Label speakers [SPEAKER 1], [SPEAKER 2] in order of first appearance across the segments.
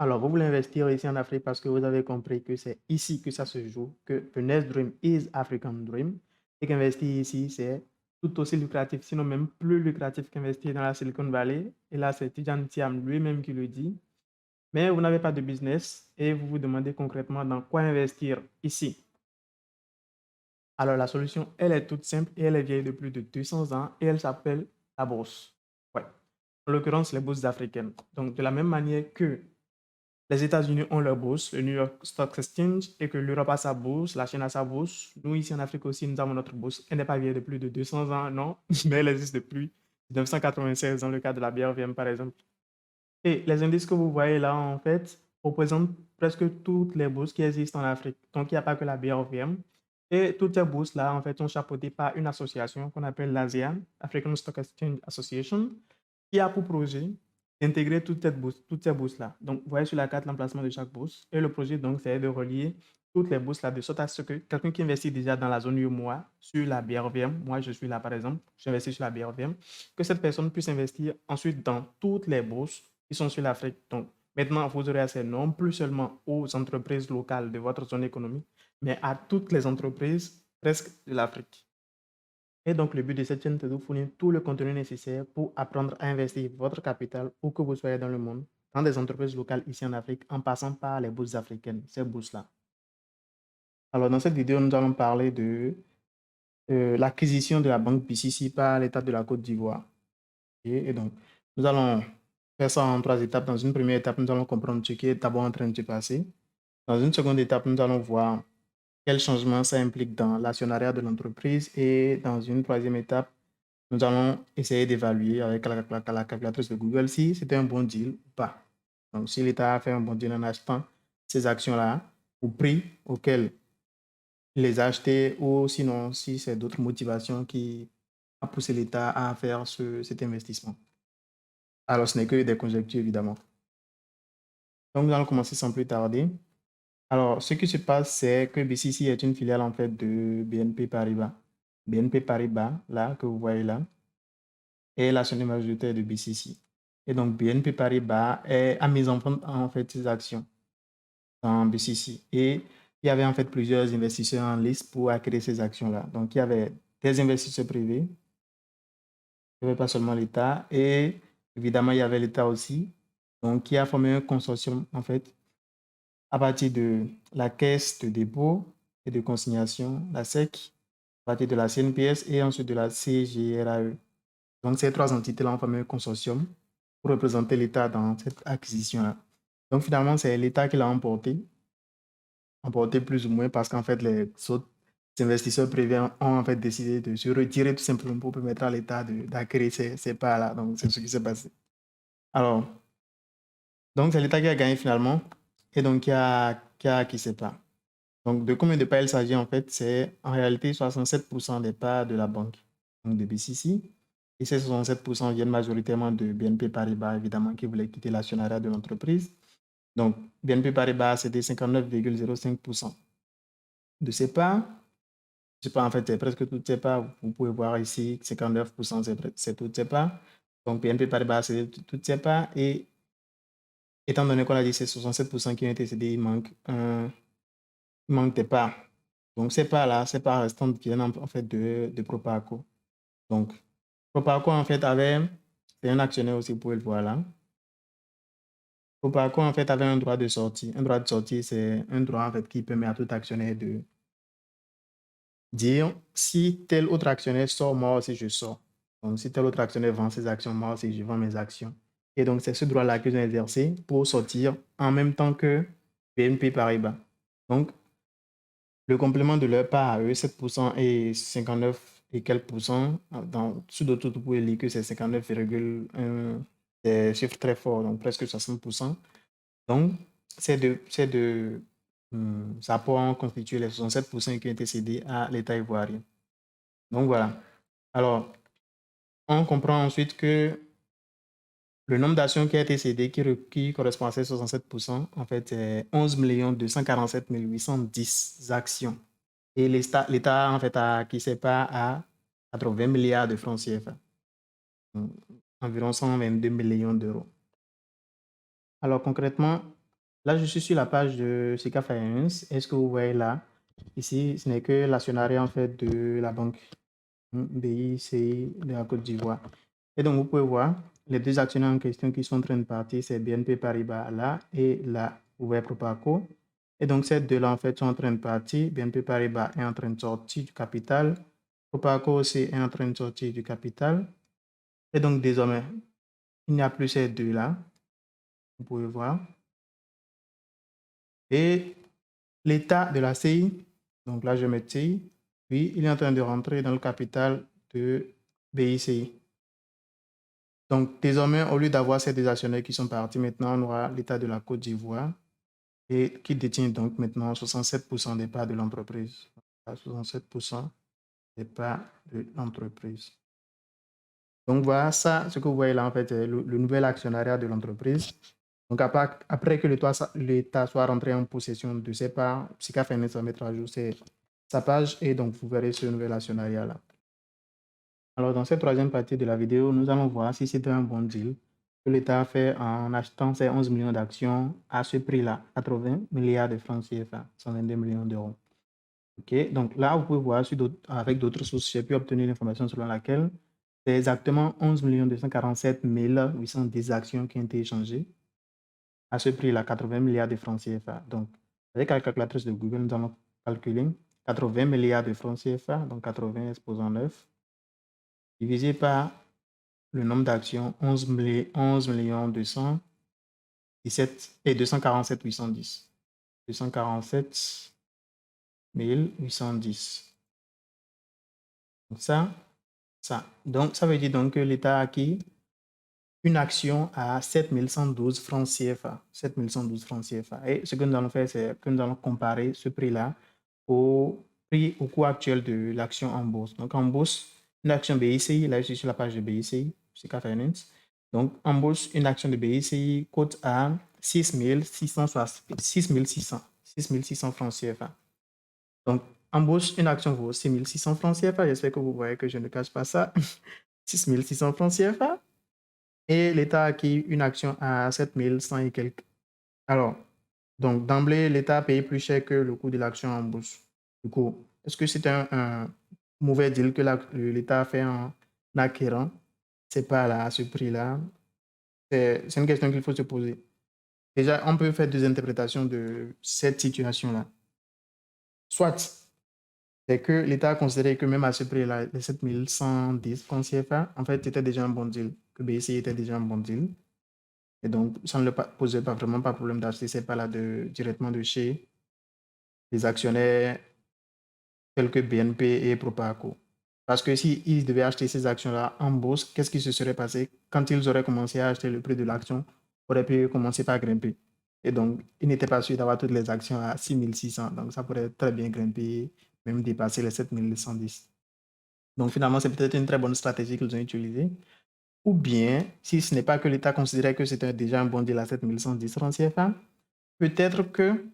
[SPEAKER 1] Alors, vous voulez investir ici en Afrique parce que vous avez compris que c'est ici que ça se joue, que the next dream is African dream, et qu'investir ici, c'est tout aussi lucratif, sinon même plus lucratif qu'investir dans la Silicon Valley. Et là, c'est Tidjane Thiam lui-même qui le dit. Mais vous n'avez pas de business et vous vous demandez concrètement dans quoi investir ici. Alors, la solution, elle est toute simple et elle est vieille de plus de 200 ans et elle s'appelle la bourse. Ouais. En l'occurrence, les bourses africaines. Donc, de la même manière que les États-Unis ont leur bourse, le New York Stock Exchange, et que l'Europe a sa bourse, la Chine a sa bourse. Nous, ici en Afrique aussi, nous avons notre bourse. Elle n'est pas vieille de plus de 200 ans, non, mais elle existe depuis 1996 dans le cas de la BRVM, par exemple. Et les indices que vous voyez là, en fait, représentent presque toutes les bourses qui existent en Afrique. Donc, il n'y a pas que la BRVM. Et toutes ces bourses-là, en fait, sont chapeautées par une association qu'on appelle l'ASEAN, African Stock Exchange Association, qui a pour projet d'intégrer toutes ces bourses-là. Donc, vous voyez sur la carte l'emplacement de chaque bourse. Et le projet, donc, c'est de relier toutes les bourses-là de sorte à ce que quelqu'un qui investit déjà dans la zone UEMOA sur la BRVM, moi je suis là par exemple, j'investis sur la BRVM, que cette personne puisse investir ensuite dans toutes les bourses qui sont sur l'Afrique. Donc, maintenant, vous aurez accès non plus seulement aux entreprises locales de votre zone économique, mais à toutes les entreprises presque de l'Afrique. Et donc, le but de cette chaîne, c'est de vous fournir tout le contenu nécessaire pour apprendre à investir votre capital où que vous soyez dans le monde, dans des entreprises locales ici en Afrique, en passant par les bourses africaines, ces bourses-là. Alors, dans cette vidéo, nous allons parler de l'acquisition de la banque BCC par l'État de la Côte d'Ivoire. Et donc, nous allons faire ça en trois étapes. Dans une première étape, nous allons comprendre ce qui est d'abord en train de se passer. Dans une seconde étape, nous allons voir quel changement ça implique dans l'actionnariat de l'entreprise. Et dans une troisième étape, nous allons essayer d'évaluer avec la calculatrice de Google si c'était un bon deal ou pas. Donc, si l'État a fait un bon deal en achetant ces actions-là au prix auquel il les a achetées, ou sinon, si c'est d'autres motivations qui ont poussé l'État à faire cet investissement. Alors, ce n'est que des conjectures, évidemment. Donc, nous allons commencer sans plus tarder. Alors, ce qui se passe, c'est que BCC est une filiale, en fait, de BNP Paribas. BNP Paribas, là, que vous voyez là, est l'actionnaire majoritaire de BCC. Et donc, BNP Paribas a mis en vente, en fait, ses actions dans BCC. Et il y avait, en fait, plusieurs investisseurs en liste pour acquérir ces actions-là. Donc, il y avait des investisseurs privés, il n'y avait pas seulement l'État, et évidemment, il y avait l'État aussi, donc qui a formé un consortium, en fait, à partir de la Caisse de dépôt et de consignation, la SEC, à partir de la CNPS et ensuite de la CGRAE. Donc, ces trois entités-là ont formé un consortium pour représenter l'État dans cette acquisition-là. Donc, finalement, c'est l'État qui l'a emporté plus ou moins parce qu'en fait, les autres investisseurs privés ont en fait décidé de se retirer tout simplement pour permettre à l'État d'acquérir ces parts-là. Donc, c'est ce qui s'est passé. Alors, donc c'est l'État qui a gagné finalement et donc qui a acquis ces parts. Donc, de combien de parts il s'agit en fait? C'est en réalité 67% des parts de la banque, donc de BCC. Et ces 67% viennent majoritairement de BNP Paribas, évidemment, qui voulait quitter l'actionnariat de l'entreprise. Donc, BNP Paribas, c'était 59,05% de ses parts. Je sais pas, en fait, c'est presque toutes ses parts. Vous pouvez voir ici, 59%, c'est toutes ses parts. Donc, BNP Paribas, c'est toutes ses parts. Et étant donné qu'on a dit que c'est 67% qui ont été cédés, il manque des parts. Donc, ces parts-là, ces parts restantes viennent en fait de Proparco. Donc, Proparco, en fait, c'est un actionnaire aussi, vous pouvez le voir là. Proparco, en fait, avait un droit de sortie. Un droit de sortie, c'est un droit, en fait, qui permet à tout actionnaire de dire si tel autre actionnaire sort, moi aussi, je sors. Donc, si tel autre actionnaire vend ses actions, moi aussi, je vends mes actions. Et donc, c'est ce droit-là qu'ils ont exercé pour sortir en même temps que BNP Paribas. Donc, le complément de leur part à eux, 7% et 59 et quelques pourcents. Sous d'autres, vous pouvez lire que c'est 59,1, des chiffres très forts, donc presque 60%. Donc, ces deux apports ont constitué les 67% qui ont été cédés à l'État ivoirien. Donc, voilà. Alors, on comprend ensuite que le nombre d'actions qui a été cédé, qui correspond à ces 67%, en fait, c'est 11 247 810 actions. Et l'État, en fait, a acquis ses parts à 80 milliards de francs CFA, donc environ 122 millions d'euros. Alors, concrètement, Là, je suis sur la page de Sika Finance. Est-ce que vous voyez là? Ici, ce n'est que l'actionnariat en fait de la banque BICI de la Côte d'Ivoire. Et donc, vous pouvez voir les deux actionnaires en question qui sont en train de partir, c'est BNP Paribas là et là, vous voyez Proparco. Et donc, ces deux-là en fait sont en train de partir. BNP Paribas est en train de sortir du capital. Proparco aussi est en train de sortir du capital. Et donc, désormais, il n'y a plus ces deux-là. Vous pouvez voir. Et l'état de la CI, donc là je mets CI, puis il est en train de rentrer dans le capital de BICI. Donc désormais, au lieu d'avoir ces deux actionnaires qui sont partis, maintenant on aura l'état de la Côte d'Ivoire et qui détient donc maintenant 67% des parts de l'entreprise. 67% des parts de l'entreprise. Donc voilà, ça, ce que vous voyez là, en fait, c'est le nouvel actionnariat de l'entreprise. Donc après que l'État soit rentré en possession de ses parts, Sika Finance va mettre à jour sa page et donc vous verrez ce nouvel actionnariat là. Alors dans cette troisième partie de la vidéo, nous allons voir si c'était un bon deal que l'État a fait en achetant ces 11 millions d'actions à ce prix-là, 80 milliards de francs CFA, 122 millions d'euros. Ok, donc là, vous pouvez voir avec d'autres sources, j'ai pu obtenir l'information selon laquelle c'est exactement 11 247 810 actions qui ont été échangées à ce prix-là, 80 milliards de francs CFA. Donc, avec la calculatrice de Google, nous allons calculer 80 milliards de francs CFA, donc 80 exposant 9, divisé par le nombre d'actions, 11 217 et 247 810. 247 810. Donc ça. Donc, ça veut dire donc que l'État a acquis une action à 7112 francs CFA. 7112 francs CFA. Et ce que nous allons faire, c'est que nous allons comparer ce prix-là au coût actuel de l'action en bourse. Donc, en bourse, une action BICI, là, je suis sur la page de BICI, c'est Finance. Donc, en bourse, une action de BICI coûte à 6600 francs CFA. Donc, en bourse, une action vaut 6600 francs CFA. J'espère que vous voyez que je ne cache pas ça. 6600 francs CFA. Et l'État a acquis une action à 7100 et quelques. Alors, donc d'emblée, l'État a payé plus cher que le coût de l'action en bourse. Du coup, est-ce que c'est un mauvais deal que l'État a fait en acquérant ces parts-là à ce prix-là? C'est une question qu'il faut se poser. Déjà, on peut faire deux interprétations de cette situation-là. Soit c'est que l'État a considéré que même à ce prix-là, les 7110 francs CFA, en fait, c'était déjà un bon deal, que BCI était déjà un bon deal. Et donc, ça ne posait vraiment pas de problème d'acheter ces parts-là directement de chez les actionnaires tels que BNP et Proparco. Parce que s'ils devaient acheter ces actions-là en bourse, qu'est-ce qui se serait passé quand ils auraient commencé à acheter? Le prix de l'action aurait pu commencer par grimper. Et donc, ils n'étaient pas sûrs d'avoir toutes les actions à 6600. Donc, ça pourrait très bien grimper, même dépasser les 7110. Donc, finalement, c'est peut-être une très bonne stratégie qu'ils ont utilisée. Ou bien, si ce n'est pas que l'État considérait que c'était déjà un bon deal à 7110 francs CFA, peut-être que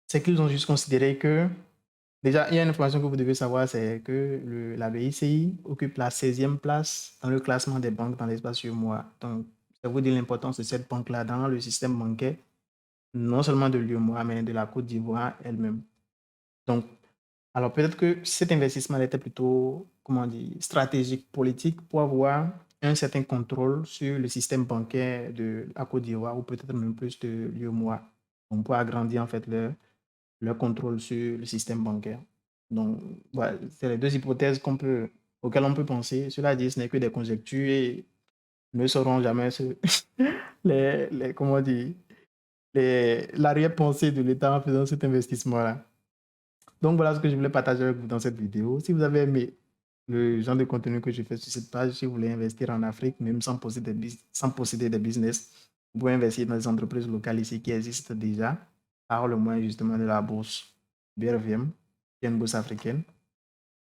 [SPEAKER 1] c'est qu'ils ont juste considéré que, déjà, il y a une information que vous devez savoir, c'est que la BICI occupe la 16e place dans le classement des banques dans l'espace UEMOA. Donc, ça vous dit l'importance de cette banque-là dans le système bancaire, non seulement de l'UEMOA, mais de la Côte d'Ivoire elle-même. Donc, alors peut-être que cet investissement était plutôt, comment dire, stratégique, politique pour avoir un certain contrôle sur le système bancaire de la Côte d'Ivoire ou peut-être même plus de l'UEMOA. On peut agrandir en fait leur contrôle sur le système bancaire. Donc, voilà, c'est les deux hypothèses auxquelles on peut penser. Cela dit, ce n'est que des conjectures et ne sauront jamais comment dire, l'arrière-pensée de l'État en faisant cet investissement-là. Donc voilà ce que je voulais partager avec vous dans cette vidéo. Si vous avez aimé le genre de contenu que je fais sur cette page, si vous voulez investir en Afrique, même sans posséder des business, vous pouvez investir dans des entreprises locales ici qui existent déjà, par le moyen justement de la bourse BRVM, qui est une bourse africaine.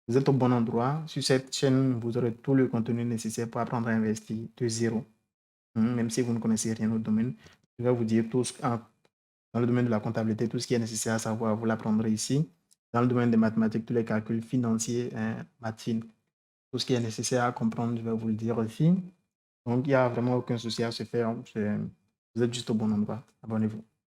[SPEAKER 1] Vous êtes au bon endroit. Sur cette chaîne, vous aurez tout le contenu nécessaire pour apprendre à investir de zéro. Même si vous ne connaissez rien au domaine, je vais vous dire tout dans le domaine de la comptabilité, tout ce qui est nécessaire à savoir, vous l'apprendrez ici. Dans le domaine des mathématiques, tous les calculs financiers, tout ce qui est nécessaire à comprendre, je vais vous le dire aussi. Donc, il n'y a vraiment aucun souci à se faire. Vous êtes juste au bon endroit. Abonnez-vous.